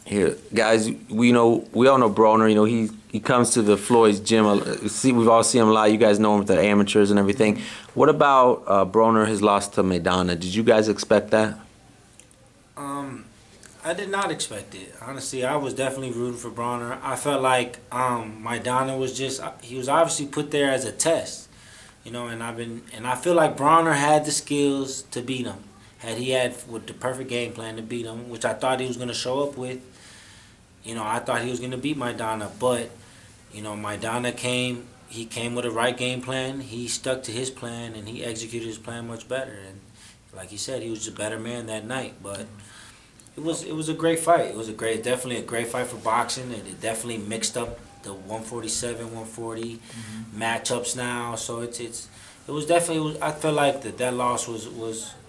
Here, guys, we all know Broner. He comes to the Floyd's gym. We've all seen him a lot. You guys know him with the amateurs and everything. What about Broner? His loss to Maidana. Did you guys expect that? I did not expect it. Honestly, I was definitely rooting for Broner. I felt like Maidana was he was obviously put there as a test, and I feel like Broner had the skills to beat him. Had with the perfect game plan to beat him, which I thought he was going to show up with. I thought he was going to beat Maidana, but Maidana he came with a right game plan. He stuck to his plan and he executed his plan much better. And like he said, he was a better man that night. But it was a great fight. It was definitely a great fight for boxing. It definitely mixed up the 147, 140 matchups now. So it was definitely. I feel like that loss was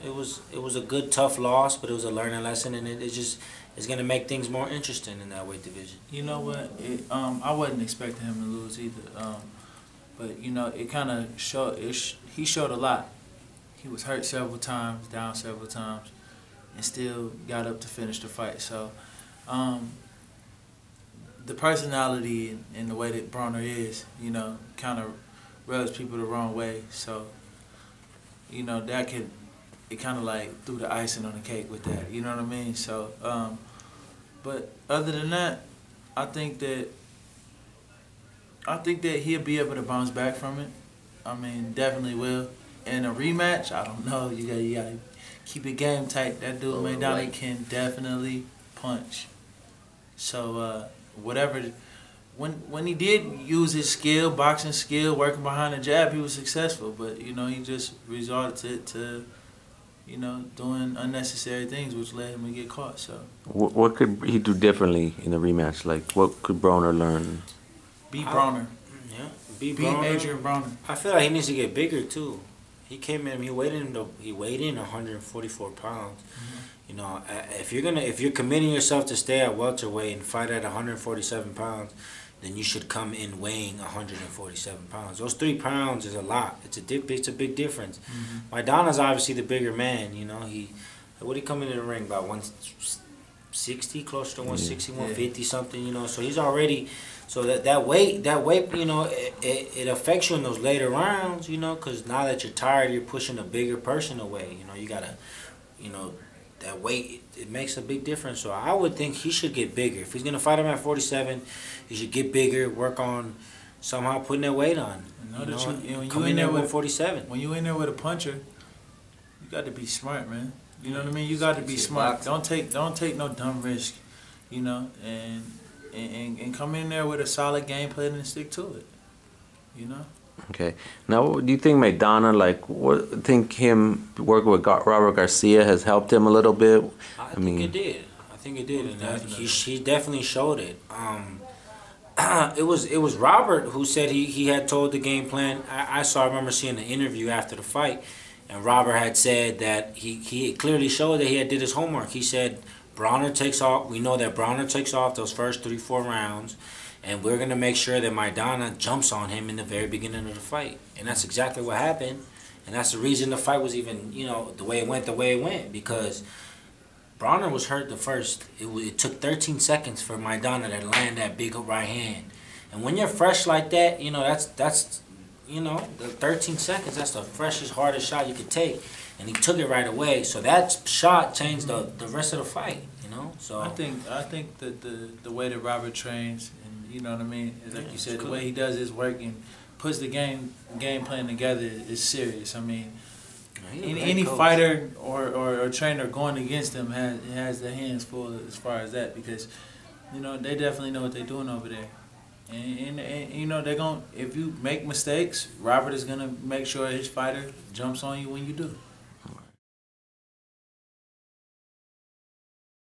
a good tough loss, but it was a learning lesson, and it's gonna make things more interesting in that weight division. You know what? I wasn't expecting him to lose either. But it kind of showed. He showed a lot. He was hurt several times, down several times, and still got up to finish the fight. So, the personality and the way that Broner is, kind of rubs people the wrong way. So, it kind of like threw the icing on the cake with that. You know what I mean? So, but other than that, I think that he'll be able to bounce back from it. I mean, definitely will. In a rematch, I don't know. You gotta keep it game tight. That dude Maidana can definitely punch. So whatever. When he did use his skill, boxing skill, working behind the jab, he was successful. But he just resorted to doing unnecessary things, which led him to get caught. So what could he do differently in a rematch? Like, what could Broner learn? Beat Broner. Yeah, beat Broner. Adrien Broner. I feel like he needs to get bigger too. He came in. He weighed in 144 pounds. If you're committing yourself to stay at welterweight and fight at 147 pounds, then you should come in weighing 147 pounds. Those 3 pounds is a lot. It's a big difference. Maidana's obviously the bigger man. What did he come into the ring about 160, close to 160, 150 something. So he's already. So that weight, it affects you in those later rounds, because now that you're tired, you're pushing a bigger person away. You gotta, that weight, it makes a big difference. So I would think he should get bigger. If he's gonna fight him at 47, he should get bigger, work on somehow putting that weight on. Come in there with 147. When you in there with a puncher, you got to be smart, man. You know what I mean? You got to be smart. Don't take no dumb risk, and come in there with a solid game plan and stick to it, Okay. Now, do you think Maidana, think him working with Robert Garcia has helped him a little bit? I think it did. And he definitely showed it. It was Robert who said he had told the game plan. I remember seeing the interview after the fight, and Robert had said that he clearly showed that he had did his homework. He said, Broner takes off. We know that Broner takes off those first 3-4 rounds, and we're gonna make sure that Maidana jumps on him in the very beginning of the fight. And that's exactly what happened. And that's the reason the fight was even, the way it went, because Broner was hurt the first. It took 13 seconds for Maidana to land that big right hand. And when you're fresh like that, that's the 13 seconds. That's the freshest, hardest shot you could take. And he took it right away, so that shot changed the rest of the fight. So I think that the way that Robert trains, and you know what I mean, is like you said, the way he does his work and puts the game plan together is serious. I mean, any fighter or trainer going against him has their hands full as far as that, because they definitely know what they're doing over there. And they're if you make mistakes, Robert is gonna make sure his fighter jumps on you when you do.